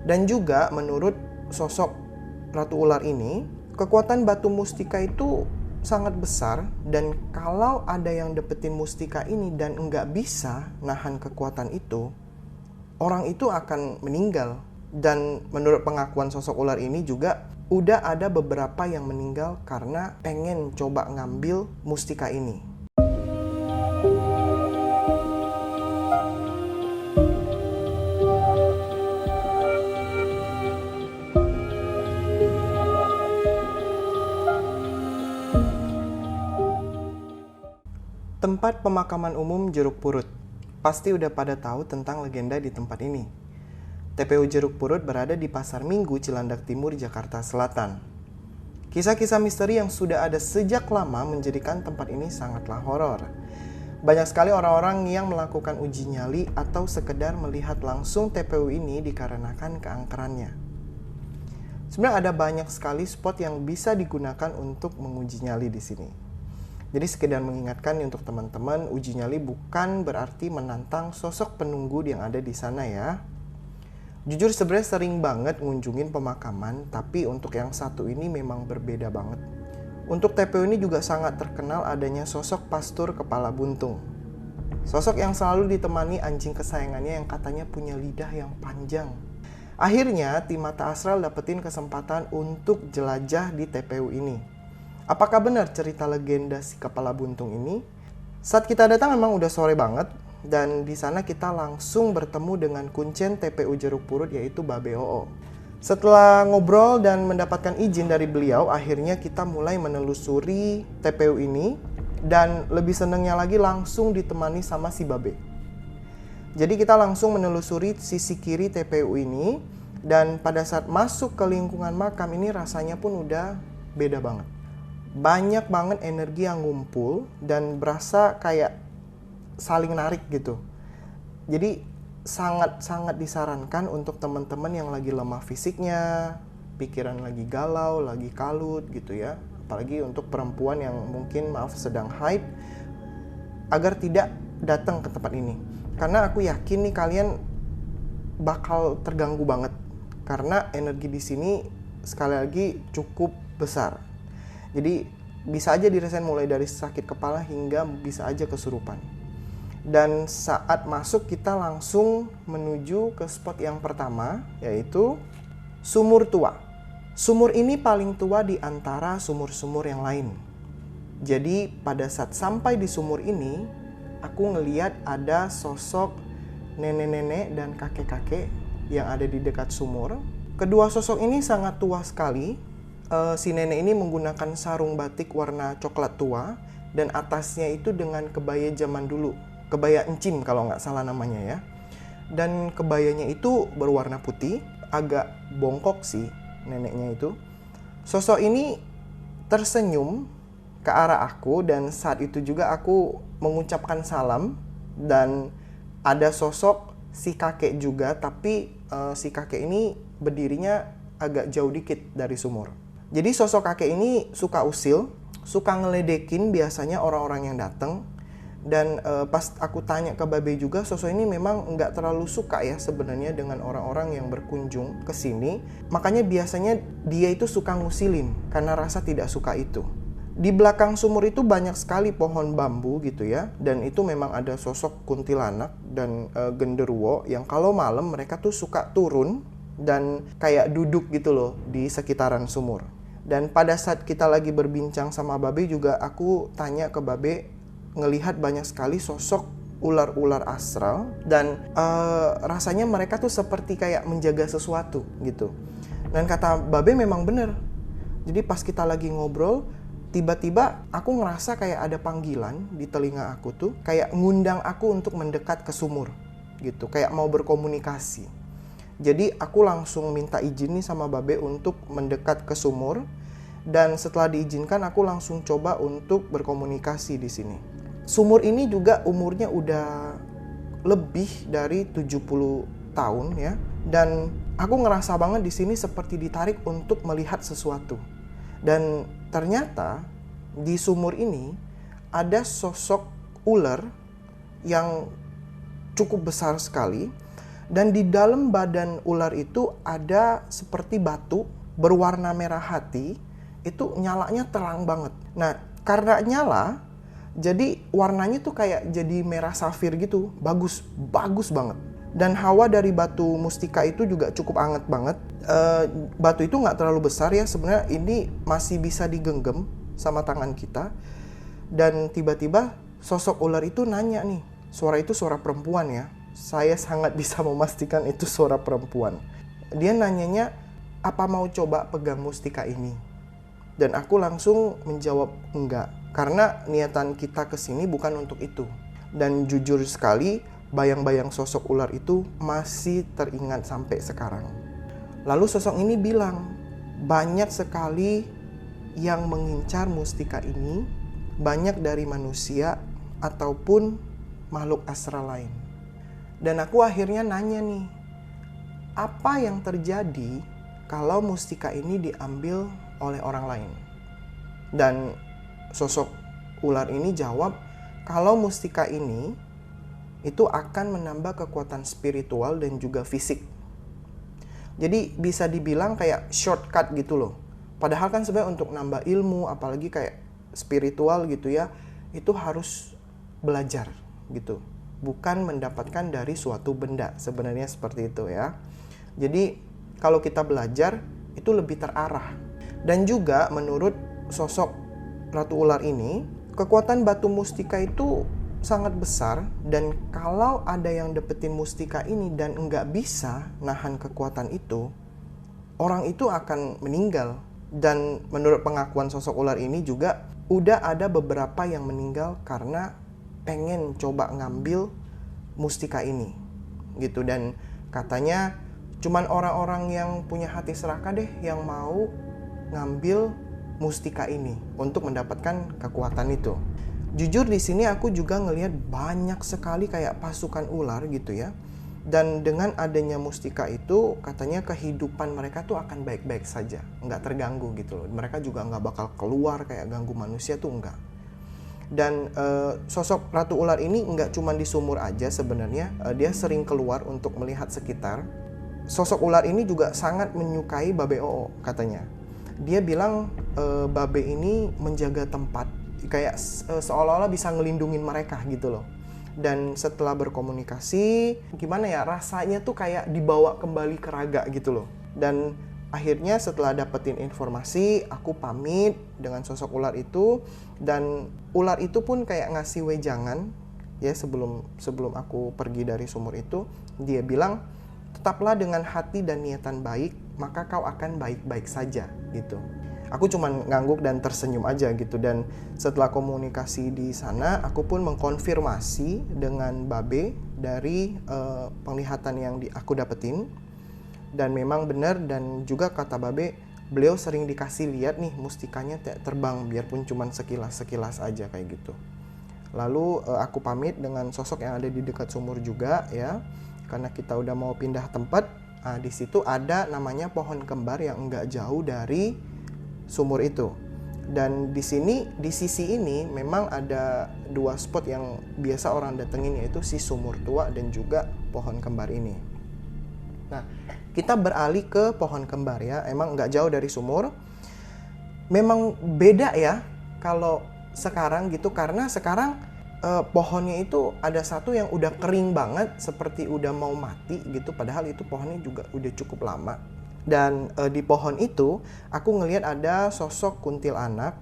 Dan juga menurut sosok Ratu Ular ini, kekuatan batu mustika itu sangat besar, dan kalau ada yang dapetin mustika ini dan nggak bisa nahan kekuatan itu, orang itu akan meninggal. Dan menurut pengakuan sosok ular ini juga udah ada beberapa yang meninggal karena pengen coba ngambil mustika ini. Tempat pemakaman umum Jeruk Purut. Pasti udah pada tahu tentang legenda di tempat ini. TPU Jeruk Purut berada di Pasar Minggu, Cilandak Timur, Jakarta Selatan. Kisah-kisah misteri yang sudah ada sejak lama menjadikan tempat ini sangatlah horor. Banyak sekali orang-orang yang melakukan uji nyali atau sekedar melihat langsung TPU ini dikarenakan keangkerannya. Sebenarnya ada banyak sekali spot yang bisa digunakan untuk menguji nyali di sini. Jadi sekedar mengingatkan untuk teman-teman, uji nyali bukan berarti menantang sosok penunggu yang ada di sana ya. Jujur sebenarnya sering banget ngunjungin pemakaman, tapi untuk yang satu ini memang berbeda banget. Untuk TPU ini juga sangat terkenal adanya sosok pastur kepala buntung. Sosok yang selalu ditemani anjing kesayangannya yang katanya punya lidah yang panjang. Akhirnya tim Mata Astral dapetin kesempatan untuk jelajah di TPU ini. Apakah benar cerita legenda si kepala buntung ini? Saat kita datang memang udah sore banget, dan di sana kita langsung bertemu dengan kuncen TPU Jeruk Purut yaitu Babe Oo. Setelah ngobrol dan mendapatkan izin dari beliau, akhirnya kita mulai menelusuri TPU ini, dan lebih senengnya lagi langsung ditemani sama si Babe. Jadi kita langsung menelusuri sisi kiri TPU ini, dan pada saat masuk ke lingkungan makam ini rasanya pun udah beda banget. Banyak banget energi yang ngumpul dan berasa kayak saling narik gitu. Jadi sangat-sangat disarankan untuk teman-teman yang lagi lemah fisiknya, pikiran lagi galau, lagi kalut gitu ya. Apalagi untuk perempuan yang mungkin sedang haid, agar tidak datang ke tempat ini. Karena aku yakin nih kalian bakal terganggu banget. Karena energi di sini sekali lagi cukup besar. Jadi bisa aja dirasain mulai dari sakit kepala hingga bisa aja kesurupan. Dan saat masuk kita langsung menuju ke spot yang pertama, yaitu sumur tua. Sumur ini paling tua di antara sumur-sumur yang lain. Jadi pada saat sampai di sumur ini, aku ngeliat ada sosok nenek-nenek dan kakek-kakek yang ada di dekat sumur. Kedua sosok ini sangat tua sekali. Si nenek ini menggunakan sarung batik warna coklat tua, dan atasnya itu dengan kebaya zaman dulu, kebaya encim kalau nggak salah namanya ya. Dan kebayanya itu berwarna putih, agak bongkok sih neneknya itu. Sosok ini tersenyum ke arah aku, dan saat itu juga aku mengucapkan salam. Dan ada sosok si kakek juga, tapi si kakek ini berdirinya agak jauh dikit dari sumur. Jadi sosok kakek ini suka usil, suka ngeledekin biasanya orang-orang yang datang. Dan pas aku tanya ke Babe juga, sosok ini memang nggak terlalu suka ya sebenarnya dengan orang-orang yang berkunjung ke sini. Makanya biasanya dia itu suka ngusilin karena rasa tidak suka itu. Di belakang sumur itu banyak sekali pohon bambu gitu ya. Dan itu memang ada sosok kuntilanak dan genderuwo yang kalau malam mereka tuh suka turun dan kayak duduk gitu loh di sekitaran sumur. Dan pada saat kita lagi berbincang sama Babe juga, aku tanya ke Babe, ngelihat banyak sekali sosok ular-ular astral, dan rasanya mereka tuh seperti kayak menjaga sesuatu gitu. Dan kata Babe memang bener. Jadi pas kita lagi ngobrol, tiba-tiba aku ngerasa kayak ada panggilan di telinga aku tuh, kayak ngundang aku untuk mendekat ke sumur gitu, kayak mau berkomunikasi. Jadi aku langsung minta izin nih sama Babe untuk mendekat ke sumur, dan setelah diizinkan aku langsung coba untuk berkomunikasi di sini. Sumur ini juga umurnya udah lebih dari 70 tahun ya, dan aku ngerasa banget di sini seperti ditarik untuk melihat sesuatu. Dan ternyata di sumur ini ada sosok ular yang cukup besar sekali. Dan di dalam badan ular itu ada seperti batu berwarna merah hati, itu nyalanya terang banget. Nah, karena nyala, jadi warnanya tuh kayak jadi merah safir gitu, bagus banget. Dan hawa dari batu mustika itu juga cukup hangat banget. Batu itu nggak terlalu besar ya, sebenarnya ini masih bisa digenggam sama tangan kita. Dan tiba-tiba sosok ular itu nanya nih, suara itu suara perempuan ya. Saya sangat bisa memastikan itu suara perempuan. Dia nanyanya, apa mau coba pegang mustika ini? Dan aku langsung menjawab enggak, karena niatan kita kesini bukan untuk itu. Dan jujur sekali, bayang-bayang sosok ular itu masih teringat sampai sekarang. Lalu sosok ini bilang, banyak sekali yang mengincar mustika ini, banyak dari manusia ataupun makhluk astral lain. Dan aku akhirnya nanya nih, apa yang terjadi kalau mustika ini diambil oleh orang lain? Dan sosok ular ini jawab, kalau mustika ini itu akan menambah kekuatan spiritual dan juga fisik. Jadi bisa dibilang kayak shortcut gitu loh. Padahal kan sebenarnya untuk nambah ilmu, apalagi kayak spiritual gitu ya, itu harus belajar gitu. Bukan mendapatkan dari suatu benda, sebenarnya seperti itu ya. Jadi kalau kita belajar itu lebih terarah. Dan juga menurut sosok Ratu Ular ini, kekuatan batu mustika itu sangat besar. Dan kalau ada yang dapetin mustika ini dan nggak bisa nahan kekuatan itu, orang itu akan meninggal. Dan menurut pengakuan sosok ular ini juga udah ada beberapa yang meninggal karena pengen coba ngambil mustika ini gitu. Dan katanya cuman orang-orang yang punya hati serakah deh yang mau ngambil mustika ini untuk mendapatkan kekuatan itu. Jujur di sini aku juga ngelihat banyak sekali kayak pasukan ular gitu ya. Dan dengan adanya mustika itu katanya kehidupan mereka tuh akan baik-baik saja, nggak terganggu gitu loh. Mereka juga nggak bakal keluar kayak ganggu manusia tuh enggak. Dan sosok Ratu Ular ini nggak cuma di sumur aja sebenarnya, dia sering keluar untuk melihat sekitar. Sosok ular ini juga sangat menyukai Babe Oo katanya. Dia bilang Babe ini menjaga tempat, kayak seolah-olah bisa ngelindungin mereka gitu loh. Dan setelah berkomunikasi, gimana ya, rasanya tuh kayak dibawa kembali ke raga gitu loh. Dan akhirnya setelah dapetin informasi, aku pamit dengan sosok ular itu. Dan ular itu pun kayak ngasih wejangan ya sebelum aku pergi dari sumur itu. Dia bilang, tetaplah dengan hati dan niatan baik, maka kau akan baik-baik saja gitu. Aku cuman ngangguk dan tersenyum aja gitu. Dan setelah komunikasi di sana, aku pun mengkonfirmasi dengan Babe dari penglihatan yang aku dapetin. Dan memang benar, dan juga kata Babe, beliau sering dikasih lihat nih mustikanya terbang, biarpun cuman sekilas aja kayak gitu. Lalu aku pamit dengan sosok yang ada di dekat sumur juga ya, karena kita udah mau pindah tempat. Di situ ada namanya pohon kembar yang enggak jauh dari sumur itu. Dan di sini, di sisi ini memang ada dua spot yang biasa orang datengin, yaitu si sumur tua dan juga pohon kembar ini. Nah, kita beralih ke pohon kembar ya. Emang nggak jauh dari sumur. Memang beda ya kalau sekarang gitu, karena sekarang pohonnya itu ada satu yang udah kering banget, seperti udah mau mati gitu. Padahal itu pohonnya juga udah cukup lama. Dan di pohon itu aku ngelihat ada sosok kuntilanak.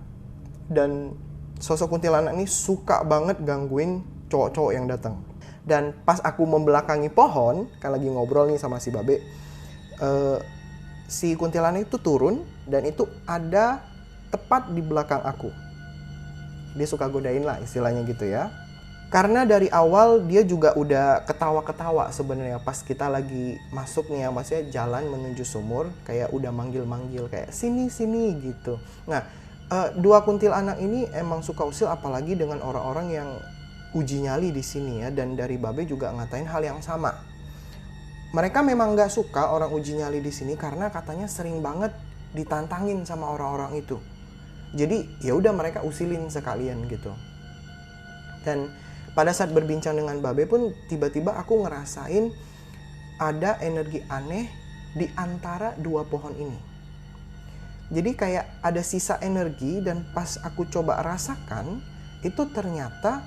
Dan sosok kuntilanak ini suka banget gangguin cowok-cowok yang datang. Dan pas aku membelakangi pohon, kan lagi ngobrol nih sama si Babe, si kuntilanak itu turun dan itu ada tepat di belakang aku. Dia suka godain lah istilahnya gitu ya. Karena dari awal dia juga udah ketawa-ketawa sebenarnya pas kita lagi masuk nih ya, maksudnya jalan menuju sumur, kayak udah manggil-manggil kayak sini gitu. Nah, dua kuntilanak ini emang suka usil, apalagi dengan orang-orang yang uji nyali di sini ya. Dan dari Babe juga ngatain hal yang sama. Mereka memang nggak suka orang uji nyali di sini karena katanya sering banget ditantangin sama orang-orang itu. Jadi ya udah mereka usilin sekalian gitu. Dan pada saat berbincang dengan Babe pun tiba-tiba aku ngerasain ada energi aneh di antara dua pohon ini. Jadi kayak ada sisa energi, dan pas aku coba rasakan, itu ternyata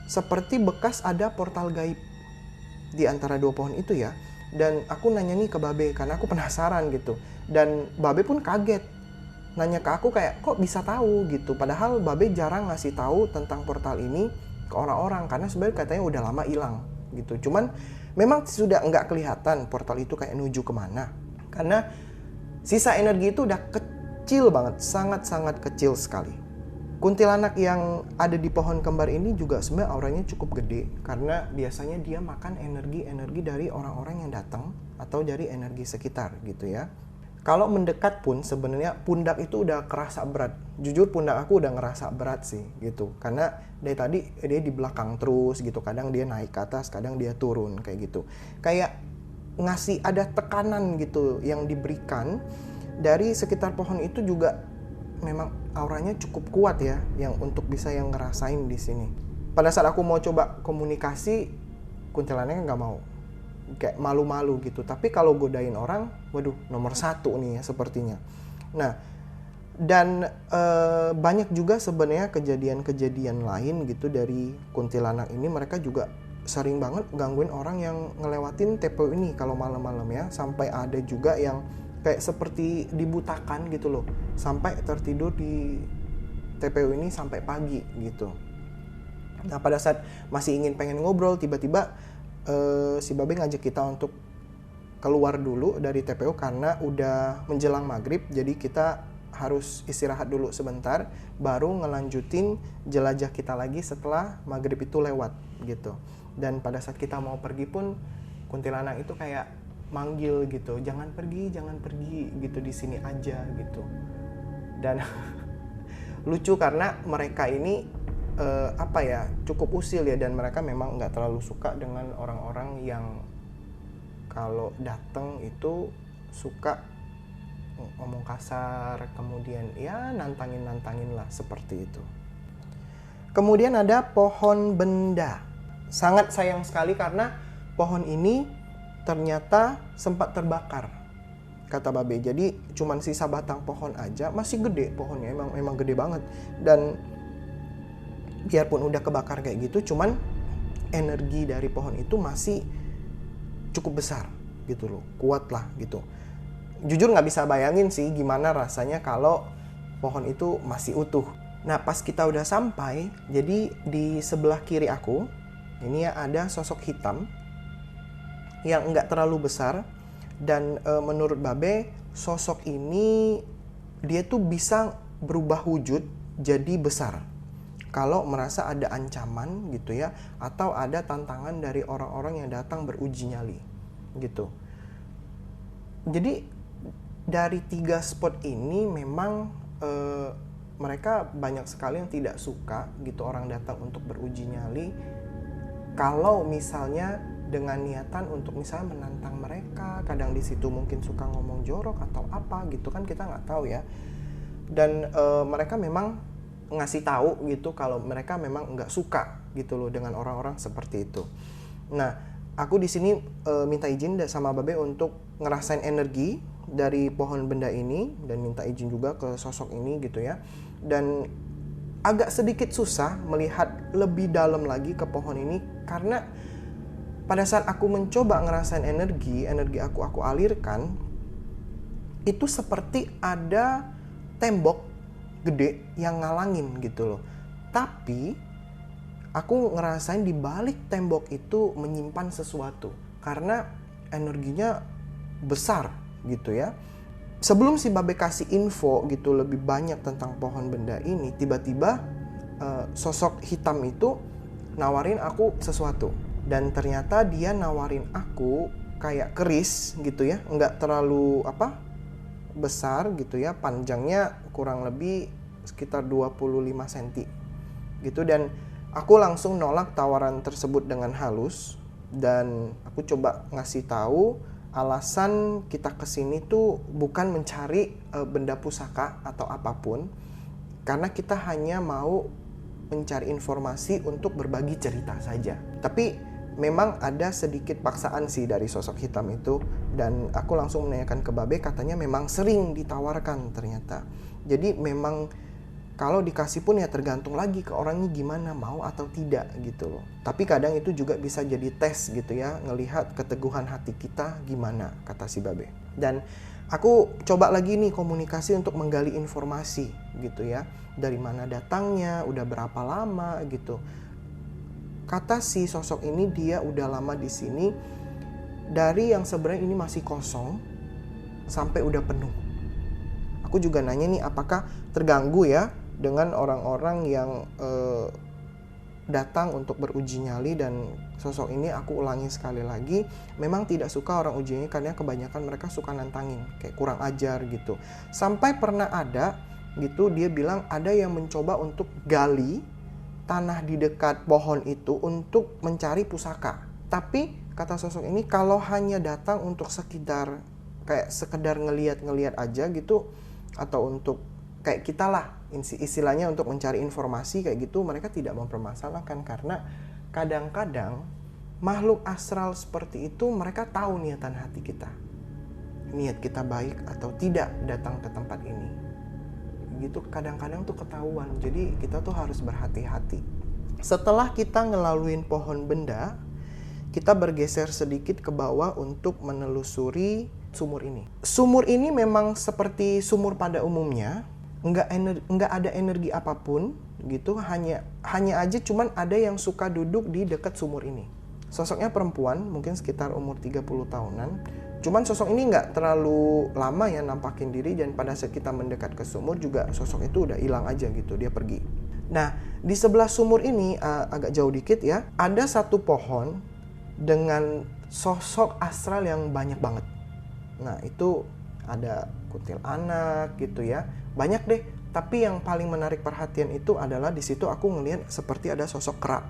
seperti bekas ada portal gaib di antara dua pohon itu ya. Dan aku nanya nih ke Babe karena aku penasaran gitu. Dan Babe pun kaget. Nanya ke aku kayak, kok bisa tahu gitu. Padahal Babe jarang ngasih tahu tentang portal ini ke orang-orang karena sebenarnya katanya udah lama hilang gitu. Cuman memang sudah nggak kelihatan portal itu kayak nuju kemana. Karena sisa energi itu udah kecil banget, sangat-sangat kecil sekali. Kuntilanak yang ada di pohon kembar ini juga sebenarnya auranya cukup gede karena biasanya dia makan energi-energi dari orang-orang yang datang atau dari energi sekitar gitu ya. Kalau mendekat pun sebenarnya pundak itu udah kerasa berat. Jujur pundak aku udah ngerasa berat sih gitu. Karena dari tadi dia di belakang terus gitu. Kadang dia naik ke atas, kadang dia turun kayak gitu. Kayak ngasih ada tekanan gitu yang diberikan dari sekitar pohon itu juga memang auranya cukup kuat ya yang untuk bisa yang ngerasain di sini. Pada saat aku mau coba komunikasi, kuntilanaknya nggak mau. Kayak malu-malu gitu. Tapi kalau godain orang, waduh nomor 1 nih ya sepertinya. Nah, dan banyak juga sebenarnya kejadian-kejadian lain gitu dari kuntilanak ini. Mereka juga sering banget gangguin orang yang ngelewatin TPU ini kalau malam-malam ya. Sampai ada juga yang kayak seperti dibutakan gitu loh. Sampai tertidur di TPU ini sampai pagi gitu. Nah, pada saat masih pengen ngobrol, tiba-tiba si Babe ngajak kita untuk keluar dulu dari TPU karena udah menjelang maghrib. Jadi kita harus istirahat dulu sebentar, baru ngelanjutin jelajah kita lagi setelah maghrib itu lewat gitu. Dan pada saat kita mau pergi pun kuntilanak itu kayak manggil gitu, jangan pergi gitu, di sini aja gitu. Dan lucu karena mereka ini cukup usil ya, dan mereka memang nggak terlalu suka dengan orang-orang yang kalau datang itu suka ngomong kasar, kemudian ya nantangin lah seperti itu. Kemudian ada pohon benda. Sangat sayang sekali karena pohon ini ternyata sempat terbakar, kata Babe. Jadi cuman sisa batang pohon aja, masih gede pohonnya, emang gede banget. Dan biarpun udah kebakar kayak gitu, cuman energi dari pohon itu masih cukup besar gitu loh, kuat lah gitu. Jujur nggak bisa bayangin sih gimana rasanya kalau pohon itu masih utuh. Nah, pas kita udah sampai, jadi di sebelah kiri aku ini ya ada sosok hitam yang nggak terlalu besar. Dan menurut Babe, sosok ini dia tuh bisa berubah wujud jadi besar kalau merasa ada ancaman gitu ya, atau ada tantangan dari orang-orang yang datang beruji nyali gitu. Jadi dari 3 spot ini memang mereka banyak sekali yang tidak suka gitu orang datang untuk beruji nyali. Kalau misalnya dengan niatan untuk misalnya menantang mereka, kadang di situ mungkin suka ngomong jorok atau apa gitu kan, kita nggak tahu ya. Dan mereka memang ngasih tahu gitu kalau mereka memang nggak suka gitu loh dengan orang-orang seperti itu. Nah, aku di sini minta izin sama Babe untuk ngerasain energi dari pohon benda ini dan minta izin juga ke sosok ini gitu ya. Dan agak sedikit susah melihat lebih dalam lagi ke pohon ini karena pada saat aku mencoba ngerasain energi aku alirkan, itu seperti ada tembok gede yang ngalangin gitu loh. Tapi aku ngerasain di balik tembok itu menyimpan sesuatu karena energinya besar gitu ya. Sebelum si Babe kasih info gitu lebih banyak tentang pohon benda ini, tiba-tiba sosok hitam itu nawarin aku sesuatu. Dan ternyata dia nawarin aku kayak keris gitu ya, nggak terlalu besar gitu ya, panjangnya kurang lebih sekitar 25 cm gitu. Dan aku langsung nolak tawaran tersebut dengan halus, dan aku coba ngasih tahu alasan kita kesini tuh bukan mencari benda pusaka atau apapun, karena kita hanya mau mencari informasi untuk berbagi cerita saja. Tapi memang ada sedikit paksaan sih dari sosok hitam itu, dan aku langsung menanyakan ke Babe, katanya memang sering ditawarkan ternyata. Jadi memang kalau dikasih pun ya tergantung lagi ke orangnya gimana, mau atau tidak gitu loh. Tapi kadang itu juga bisa jadi tes gitu ya, ngelihat keteguhan hati kita gimana, kata si Babe. Dan aku coba lagi nih komunikasi untuk menggali informasi gitu ya, dari mana datangnya, udah berapa lama gitu. Kata si sosok ini dia udah lama di sini, dari yang sebenarnya ini masih kosong sampai udah penuh. Aku juga nanya nih, apakah terganggu ya dengan orang-orang yang datang untuk beruji nyali, dan sosok ini aku ulangi sekali lagi, memang tidak suka orang uji nyali karena kebanyakan mereka suka nantangin, kayak kurang ajar gitu. Sampai pernah ada gitu dia bilang ada yang mencoba untuk gali tanah di dekat pohon itu untuk mencari pusaka. Tapi kata sosok ini kalau hanya datang untuk sekedar ngeliat-ngeliat aja gitu, atau untuk kayak kita lah istilahnya untuk mencari informasi kayak gitu, mereka tidak mempermasalahkan karena kadang-kadang makhluk astral seperti itu mereka tahu niatan hati kita. Niat kita baik atau tidak datang ke tempat ini. Gitu kadang-kadang tuh ketahuan, jadi kita tuh harus berhati-hati. Setelah kita ngelaluin pohon benda, kita bergeser sedikit ke bawah untuk menelusuri sumur ini. Sumur ini memang seperti sumur pada umumnya, nggak ada energi apapun gitu, hanya aja cuman ada yang suka duduk di dekat sumur ini. Sosoknya perempuan, mungkin sekitar umur 30 tahunan. Cuman sosok ini nggak terlalu lama ya nampakin diri, dan pada saat kita mendekat ke sumur juga sosok itu udah hilang aja gitu, dia pergi. Nah, di sebelah sumur ini agak jauh dikit ya, ada satu pohon dengan sosok astral yang banyak banget. Nah, itu ada kuntilanak gitu ya, banyak deh. Tapi yang paling menarik perhatian itu adalah di situ aku ngelihat seperti ada sosok kera.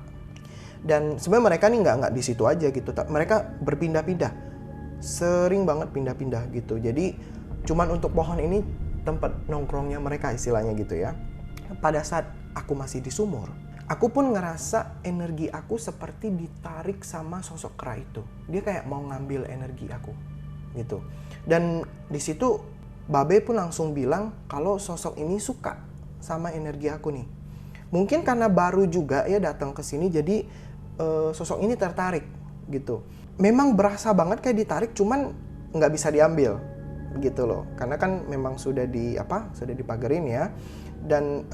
Dan sebenarnya mereka nih nggak di situ aja gitu, mereka berpindah-pindah. Sering banget pindah-pindah gitu. Jadi cuman untuk pohon ini tempat nongkrongnya mereka istilahnya gitu ya. Pada saat aku masih di sumur, aku pun ngerasa energi aku seperti ditarik sama sosok kera itu. Dia kayak mau ngambil energi aku gitu. Dan di situ Babe pun langsung bilang kalau sosok ini suka sama energi aku nih. Mungkin karena baru juga ya datang ke sini, jadi sosok ini tertarik gitu. Memang berasa banget kayak ditarik, cuman nggak bisa diambil gitu loh, karena kan memang sudah dipagerin ya. Dan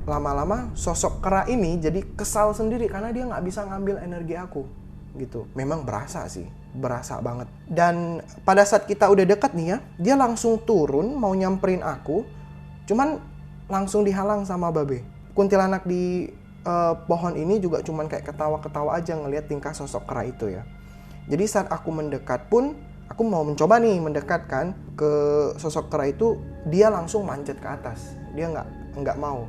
lama-lama sosok kera ini jadi kesal sendiri karena dia nggak bisa ngambil energi aku gitu. Memang berasa sih, berasa banget. Dan pada saat kita udah dekat nih ya, dia langsung turun mau nyamperin aku, cuman langsung dihalang sama Babe. Kuntilanak di pohon ini juga cuman kayak ketawa-ketawa aja ngelihat tingkah sosok kera itu ya. Jadi saat aku mendekat pun, aku mau mencoba nih mendekat kan ke sosok kera itu, dia langsung manjat ke atas. Dia nggak mau.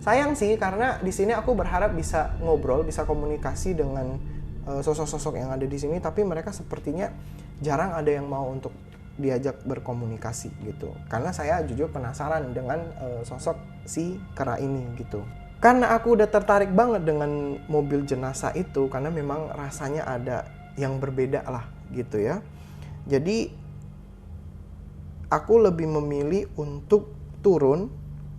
Sayang sih, karena di sini aku berharap bisa ngobrol, bisa komunikasi dengan sosok-sosok yang ada di sini, tapi mereka sepertinya jarang ada yang mau untuk diajak berkomunikasi gitu. Karena saya jujur penasaran dengan sosok si kera ini gitu. Karena aku udah tertarik banget dengan mobil jenazah itu, karena memang rasanya ada yang berbeda lah gitu ya. Jadi aku lebih memilih untuk turun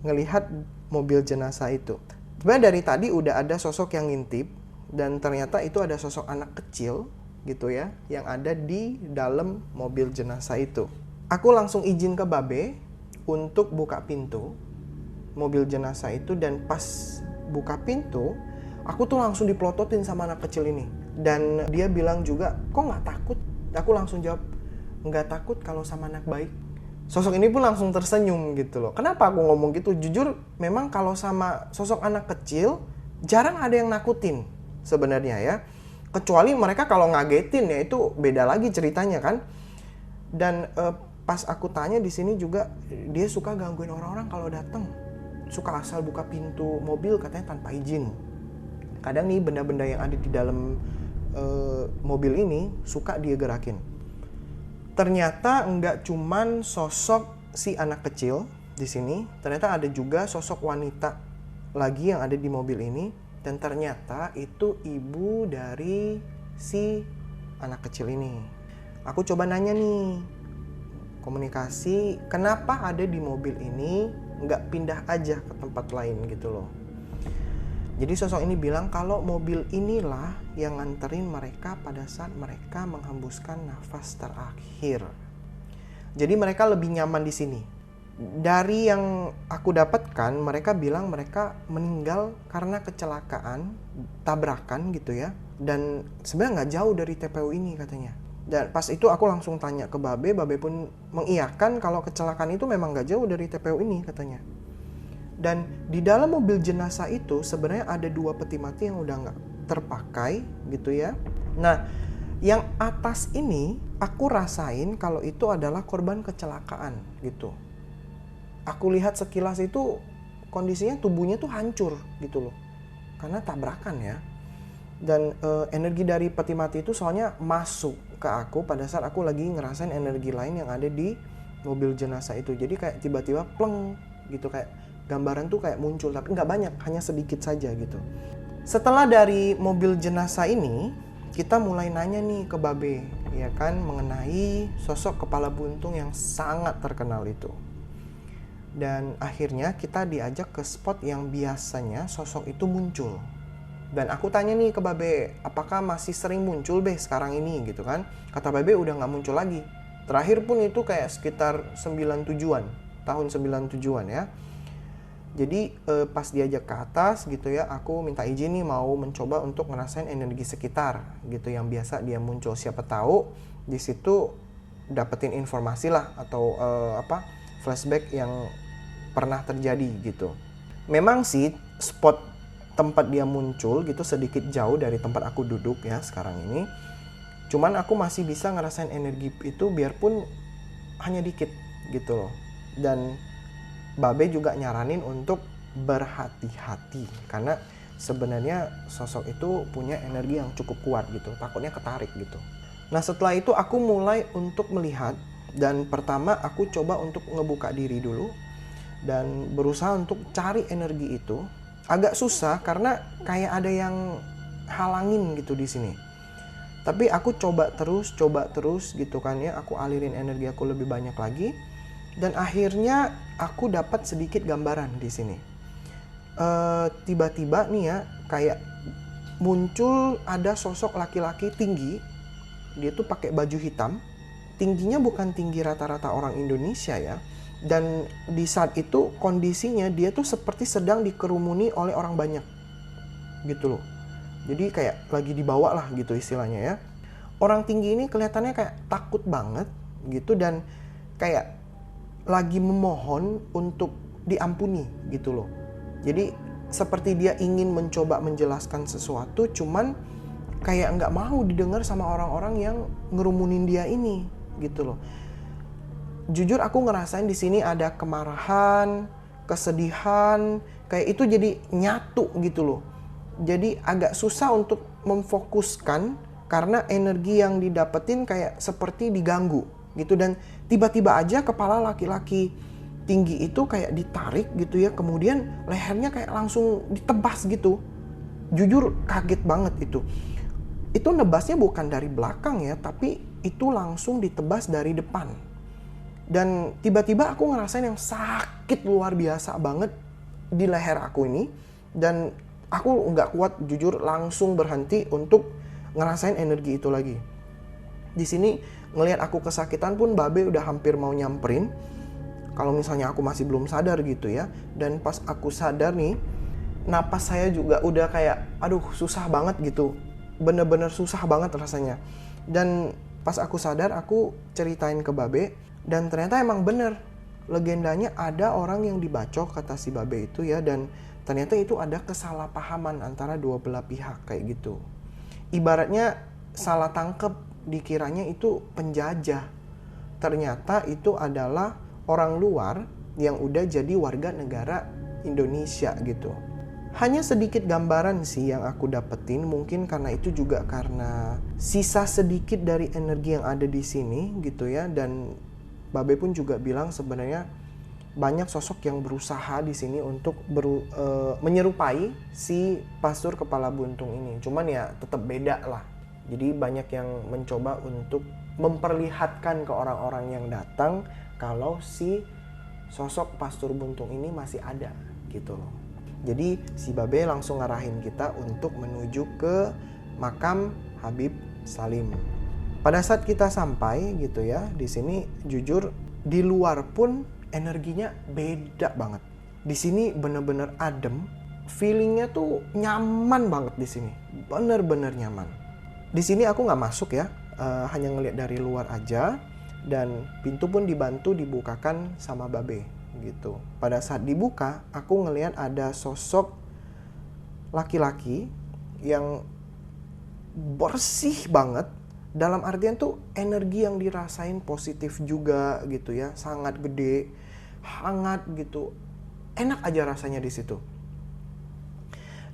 ngelihat mobil jenazah itu. Sebenarnya dari tadi udah ada sosok yang ngintip, dan ternyata itu ada sosok anak kecil gitu ya yang ada di dalam mobil jenazah itu. Aku langsung izin ke Babe untuk buka pintu mobil jenazah itu, dan pas buka pintu aku tuh langsung dipelototin sama anak kecil ini. Dan dia bilang juga, kok nggak takut? Aku langsung jawab, nggak takut kalau sama anak baik. Sosok ini pun langsung tersenyum gitu loh. Kenapa aku ngomong gitu? Jujur memang kalau sama sosok anak kecil jarang ada yang nakutin sebenarnya ya. Kecuali mereka kalau ngagetin ya itu beda lagi ceritanya kan. Dan pas aku tanya di sini juga, dia suka gangguin orang-orang kalau datang. Suka asal buka pintu mobil katanya tanpa izin. Kadang nih benda-benda yang ada di dalam mobil ini suka dia gerakin. Ternyata nggak cuman sosok si anak kecil di sini, ternyata ada juga sosok wanita lagi yang ada di mobil ini, dan ternyata itu ibu dari si anak kecil ini. Aku coba nanya nih, komunikasi, kenapa ada di mobil ini, nggak pindah aja ke tempat lain gitu loh. Jadi sosok ini bilang kalau mobil inilah yang nganterin mereka pada saat mereka menghembuskan nafas terakhir. Jadi mereka lebih nyaman di sini. Dari yang aku dapatkan, mereka bilang mereka meninggal karena kecelakaan, tabrakan gitu ya. Dan sebenarnya nggak jauh dari TPU ini katanya. Dan pas itu aku langsung tanya ke Babe pun mengiyakan kalau kecelakaan itu memang gak jauh dari TPU ini katanya. Dan di dalam mobil jenazah itu sebenarnya ada 2 peti mati yang udah gak terpakai gitu ya. Nah, yang atas ini aku rasain kalau itu adalah korban kecelakaan gitu. Aku lihat sekilas itu kondisinya tubuhnya tuh hancur gitu loh. Karena tabrakan ya. Dan energi dari peti mati itu soalnya masuk ke aku pada saat aku lagi ngerasain energi lain yang ada di mobil jenazah itu. Jadi kayak tiba-tiba pleng gitu, kayak gambaran tuh kayak muncul, tapi nggak banyak, hanya sedikit saja gitu. Setelah dari mobil jenazah ini, kita mulai nanya nih ke Babe, ya kan, mengenai sosok kepala buntung yang sangat terkenal itu. Dan akhirnya kita diajak ke spot yang biasanya sosok itu muncul. Dan aku tanya nih ke Babe, apakah masih sering muncul Be sekarang ini gitu kan. Kata Babe udah gak muncul lagi. Terakhir pun itu kayak sekitar 97-an, tahun 97-an ya. Jadi pas diajak ke atas gitu ya, aku minta izin nih mau mencoba untuk ngerasain energi sekitar gitu yang biasa dia muncul. Siapa tahu di situ dapetin informasi lah atau flashback yang pernah terjadi gitu. Memang sih spot tempat dia muncul gitu sedikit jauh dari tempat aku duduk ya sekarang ini. Cuman aku masih bisa ngerasain energi itu biarpun hanya dikit gitu loh. Dan Babe juga nyaranin untuk berhati-hati karena sebenarnya sosok itu punya energi yang cukup kuat gitu. Takutnya ketarik gitu. Nah setelah itu aku mulai untuk melihat dan pertama aku coba untuk ngebuka diri dulu dan berusaha untuk cari energi itu. Agak susah karena kayak ada yang halangin gitu di sini. Tapi aku coba terus gitu kan ya. Aku alirin energi aku lebih banyak lagi dan akhirnya aku dapat sedikit gambaran di sini. Tiba-tiba nih ya kayak muncul ada sosok laki-laki tinggi. Dia tuh pakai baju hitam. Tingginya bukan tinggi rata-rata orang Indonesia ya. Dan di saat itu kondisinya dia tuh seperti sedang dikerumuni oleh orang banyak gitu loh. Jadi kayak lagi dibawa lah gitu istilahnya ya. Orang tinggi ini kelihatannya kayak takut banget gitu dan kayak lagi memohon untuk diampuni gitu loh. Jadi seperti dia ingin mencoba menjelaskan sesuatu cuman kayak nggak mau didengar sama orang-orang yang ngerumunin dia ini gitu loh. Jujur aku ngerasain di sini ada kemarahan, kesedihan, kayak itu jadi nyatu gitu loh. Jadi agak susah untuk memfokuskan karena energi yang didapetin kayak seperti diganggu gitu dan tiba-tiba aja kepala laki-laki tinggi itu kayak ditarik gitu ya, kemudian lehernya kayak langsung ditebas gitu. Jujur kaget banget itu. Itu nebasnya bukan dari belakang ya, tapi itu langsung ditebas dari depan. Dan tiba-tiba aku ngerasain yang sakit luar biasa banget di leher aku ini. Dan aku nggak kuat jujur langsung berhenti untuk ngerasain energi itu lagi. Di sini ngelihat aku kesakitan pun Babe udah hampir mau nyamperin. Kalau misalnya aku masih belum sadar gitu ya. Dan pas aku sadar nih, napas saya juga udah kayak aduh susah banget gitu. Bener-bener susah banget rasanya. Dan pas aku sadar aku ceritain ke Babe. Dan ternyata emang bener, legendanya ada orang yang dibacok kata si Babe itu ya. Dan ternyata itu ada kesalahpahaman antara dua belah pihak kayak gitu. Ibaratnya salah tangkep, dikiranya itu penjajah. Ternyata itu adalah orang luar yang udah jadi warga negara Indonesia gitu. Hanya sedikit gambaran sih yang aku dapetin, mungkin karena itu juga karena sisa sedikit dari energi yang ada di sini gitu ya. Dan Babe pun juga bilang sebenarnya banyak sosok yang berusaha di sini untuk menyerupai si pastur kepala buntung ini. Cuman ya tetap beda lah Jadi banyak yang mencoba untuk memperlihatkan ke orang-orang yang datang kalau si sosok Pastur Buntung ini masih ada gitu loh. Jadi si Babe langsung ngarahin kita untuk menuju ke makam Habib Salim. Pada saat kita sampai gitu ya, di sini jujur di luar pun energinya beda banget. Di sini bener-bener adem, feelingnya tuh nyaman banget di sini, bener-bener nyaman. Di sini aku nggak masuk ya, hanya ngeliat dari luar aja, dan pintu pun dibantu dibukakan sama Babe gitu. Pada saat dibuka, aku ngeliat ada sosok laki-laki yang bersih banget. Dalam artian tuh energi yang dirasain positif juga gitu ya, sangat gede, hangat gitu, enak aja rasanya di situ.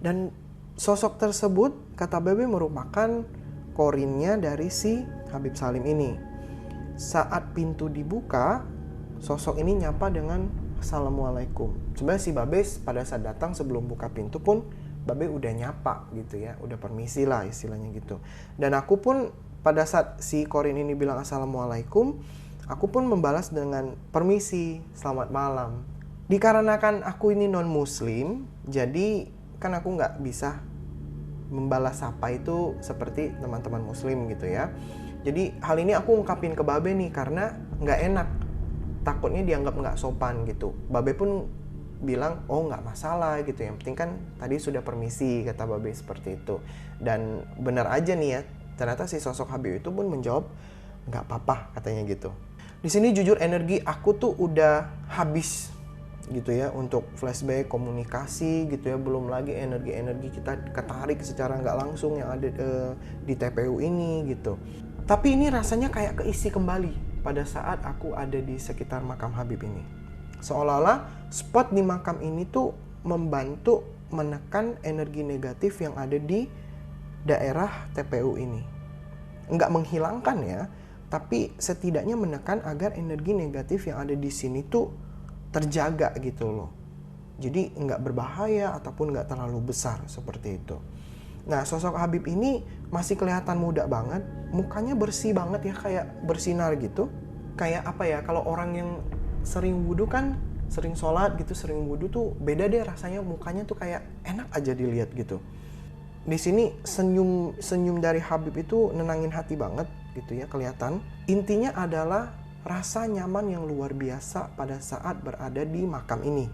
Dan sosok tersebut kata Bebe merupakan korinnya dari si Habib Salim ini. Saat pintu dibuka, sosok ini nyapa dengan Assalamualaikum. Sebenarnya si Babe pada saat datang sebelum buka pintu pun Babe udah nyapa gitu ya, udah permisi lah istilahnya gitu. Dan aku pun pada saat si korin ini bilang Assalamualaikum, aku pun membalas dengan permisi, selamat malam. Dikarenakan aku ini non muslim, jadi kan aku nggak bisa membalas sapa itu seperti teman-teman muslim gitu ya. Jadi hal ini aku ungkapin ke Babe nih karena nggak enak, takutnya dianggap nggak sopan gitu. Babe pun bilang oh nggak masalah gitu, yang penting kan tadi sudah permisi, kata Babe seperti itu. Dan benar aja nih ya, ternyata si sosok Habib itu pun menjawab nggak apa-apa katanya gitu. Di sini jujur energi aku tuh udah habis gitu ya untuk flashback komunikasi gitu ya, belum lagi energi-energi kita ketarik secara nggak langsung yang ada di TPU ini gitu. Tapi ini rasanya kayak keisi kembali pada saat aku ada di sekitar makam Habib ini. Seolah-olah spot di makam ini tuh membantu menekan energi negatif yang ada di daerah TPU ini. Enggak menghilangkan ya, tapi setidaknya menekan agar energi negatif yang ada di sini tuh terjaga gitu loh. Jadi enggak berbahaya ataupun enggak terlalu besar seperti itu. Nah, sosok Habib ini masih kelihatan muda banget, mukanya bersih banget ya, kayak bersinar gitu. Kayak apa ya, kalau orang yang sering wudhu kan, sering sholat gitu, sering wudhu tuh beda deh rasanya, mukanya tuh kayak enak aja dilihat gitu. Di sini senyum dari Habib itu nenangin hati banget gitu ya, kelihatan. Intinya adalah rasa nyaman yang luar biasa pada saat berada di makam ini.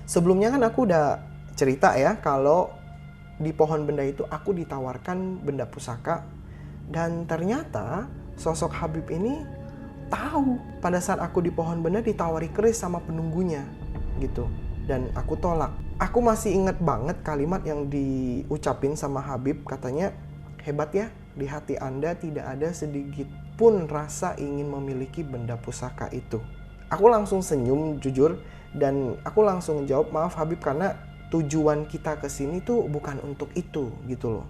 Sebelumnya kan aku udah cerita ya kalau di pohon benda itu aku ditawarkan benda pusaka, dan ternyata sosok Habib ini tahu pada saat aku di pohon benda ditawari keris sama penunggunya gitu, dan aku tolak. Aku masih ingat banget kalimat yang diucapin sama Habib, katanya hebat ya, di hati Anda tidak ada sedikit pun rasa ingin memiliki benda pusaka itu. Aku langsung senyum jujur, dan aku langsung jawab maaf Habib, karena tujuan kita kesini tuh bukan untuk itu gitu loh.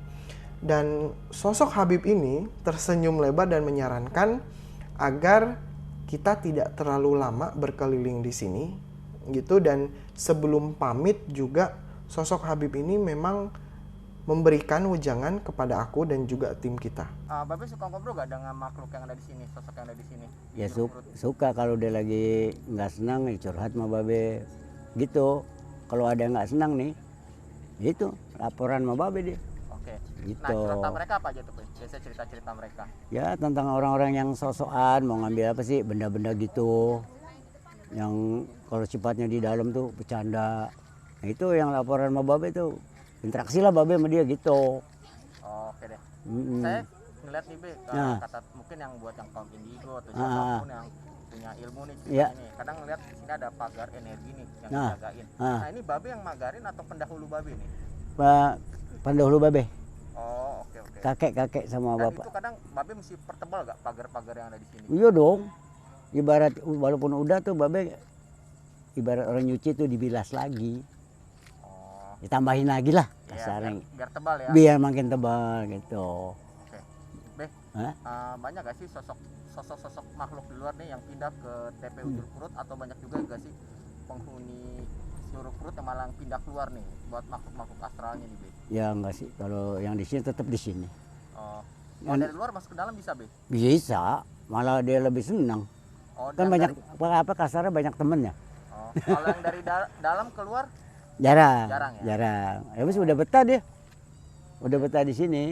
Dan sosok Habib ini tersenyum lebar dan menyarankan agar kita tidak terlalu lama berkeliling di sini gitu. Dan sebelum pamit juga sosok Habib ini memang memberikan wejangan kepada aku dan juga tim kita. Babe suka ngobrol gak dengan makhluk yang ada di sini, sosok yang ada di sini? Ya suka kalau dia lagi nggak senang ya curhat sama Babe gitu. Kalau ada yang nggak senang nih, itu laporan sama Babe dia. Oke. Gitu. Nah, cerita mereka apa aja tuh, Be? Biasa cerita-cerita mereka. Ya tentang orang-orang yang sosokan mau ngambil apa sih, benda-benda gitu. Yang kalau sifatnya di dalam tuh bercanda. Nah, itu yang laporan sama Babe tuh. Interaksi lah Babe sama dia gitu. Oke deh. Saya ngeliat nih, Be, kata mungkin yang buat yang kaum indigo atau siapapun yang punya ilmu nih ini. Kadang ngeliat di sini ada pagar energi nih yang dijagain. Nah, ini Babe yang magarin atau pendahulu Babe nih? Pendahulu Babe. Oh, oke. Kakek-kakek sama Dan bapak. itu kadang Babe mesti pertebal gak pagar-pagar yang ada di sini? Iya dong. Ibarat walaupun udah tuh Babe ibarat orang nyuci tuh dibilas lagi. Ditambahin lagi lah kasarnya. Biar tebal ya. Biar makin tebal gitu. Oke. Be, banyak gak sih sosok makhluk di luar nih yang pindah ke TPU Jeruk Purut, atau banyak juga gak sih penghuni Jeruk Purut yang malah pindah keluar nih buat makhluk-makhluk astralnya nih, Be? Ya enggak sih, kalau yang di sini tetap di sini. Oh. Oh, dari luar masuk ke dalam bisa, Be? Bisa, malah dia lebih senang. Oh, Kan dan banyak dari, apa kasarnya banyak temennya. oh, kalau yang dari dalam keluar Jarang, Jarang ya? jarang. Ya wis udah betah dia. Udah betah di sini.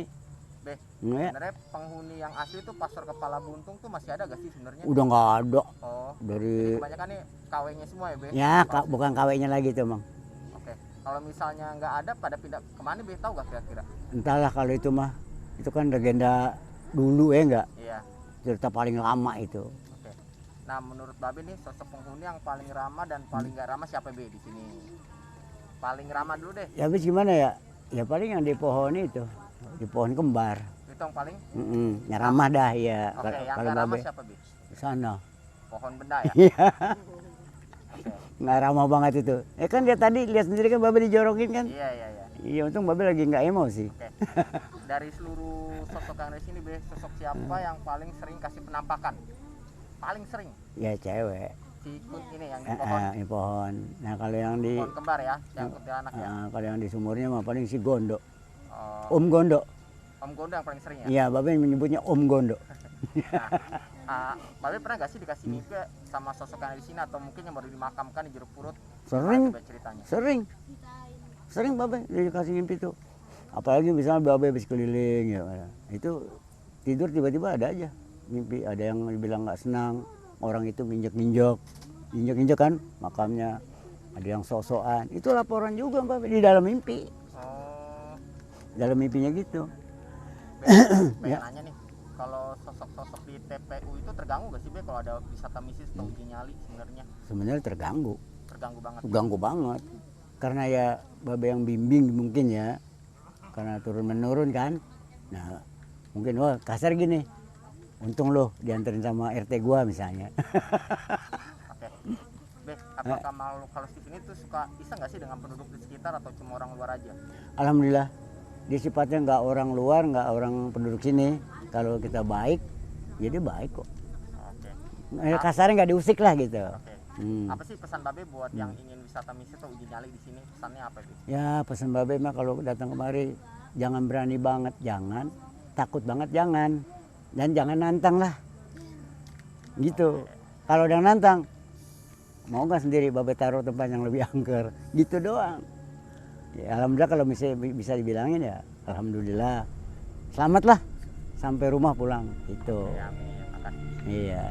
Be, Ya. sebenarnya penghuni yang asli itu Pasar Kepala Buntung tuh masih ada gak sih sebenarnya? Udah nggak ada Oh, dari kebanyakan nih KW-nya semua ya, Be? ya Oh, bukan KW-nya lagi tuh, Mang. Oke, kalau misalnya nggak ada, pada pindah kemana, Be? Tahu gak kira-kira? Entahlah kalau itu mah. Itu kan legenda dulu ya enggak? Iya, Cerita paling lama itu. oke. Nah, menurut Babe nih, sosok penghuni yang paling ramah dan paling nggak ramah siapa, Be, di sini? Paling ramah dulu deh, Ya habis gimana ya? Ya paling yang di pohon itu, di pohon kembar. itu yang paling. Ya ramah dah ya. Oke, yang Kalau nggak ramah Babe siapa, Be? di sana. Pohon benda ya? Iya, Oke. nggak ramah banget itu. Kan dia tadi lihat sendiri kan Babe dijorokin kan? Iya, iya, iya. Iya, untung Babe lagi nggak emosi. Oke. Dari seluruh sosok yang ada di sini, Be, sosok siapa yang paling sering kasih penampakan? Paling sering Ya cewek. si Kun ini yang di pohon, Di pohon. Nah kalau yang di pohon kembar ya, yang kuntilanak ya. kalau yang di sumurnya mah paling si Gondo. Oh, Om Gondo. Om Gondo yang paling sering ya. Iya, Babe menyebutnya Om Gondo. Nah, Babe pernah gak sih dikasih mimpi sama sosok yang ada di sini atau mungkin yang baru dimakamkan di Jeruk Purut? Sering. Coba ceritanya. Sering Babe dikasih mimpi tuh. Apalagi misalnya Babe habis keliling ya. Itu tidur tiba-tiba ada aja mimpi, ada yang bilang nggak senang, orang itu injek kan makamnya, ada yang sosokan. Itu laporan juga Babe di dalam mimpi. Oh, Dalam mimpinya gitu. pengen Ya. nanya nih, kalau sosok-sosok di TPU itu terganggu gak sih, Be, kalau ada wisata misi atau uji nyali sebenarnya? Sebenarnya terganggu. Terganggu banget. Ganggu banget. Karena ya Babe yang bimbing mungkin ya. Karena turun menurun kan. Nah, mungkin wah kasar gini. Untung lo dianterin sama RT gua misalnya. Oke. Be, apakah makhluk halus di sini tuh suka bisa nggak sih dengan penduduk di sekitar atau cuma orang luar aja? Alhamdulillah. Dia sifatnya nggak orang luar, nggak orang penduduk sini. Kalau kita baik, ya dia baik kok. Oke. Kasarnya nggak diusik lah gitu. Oke. Hmm. Apa sih pesan Babe buat yang ingin wisata misi atau uji nyali di sini? Pesannya apa, Be? Ya pesan Babe mah kalau datang kemari jangan berani banget, jangan takut banget, jangan, dan jangan nantang lah. Gitu. Kalau udah nantang, mau nggak sendiri Babe taruh tempat yang lebih angker, gitu doang. Ya, alhamdulillah kalau bisa dibilangin ya, alhamdulillah. Selamat lah sampai rumah pulang, gitu. Ya, amin. Makasih. Iya.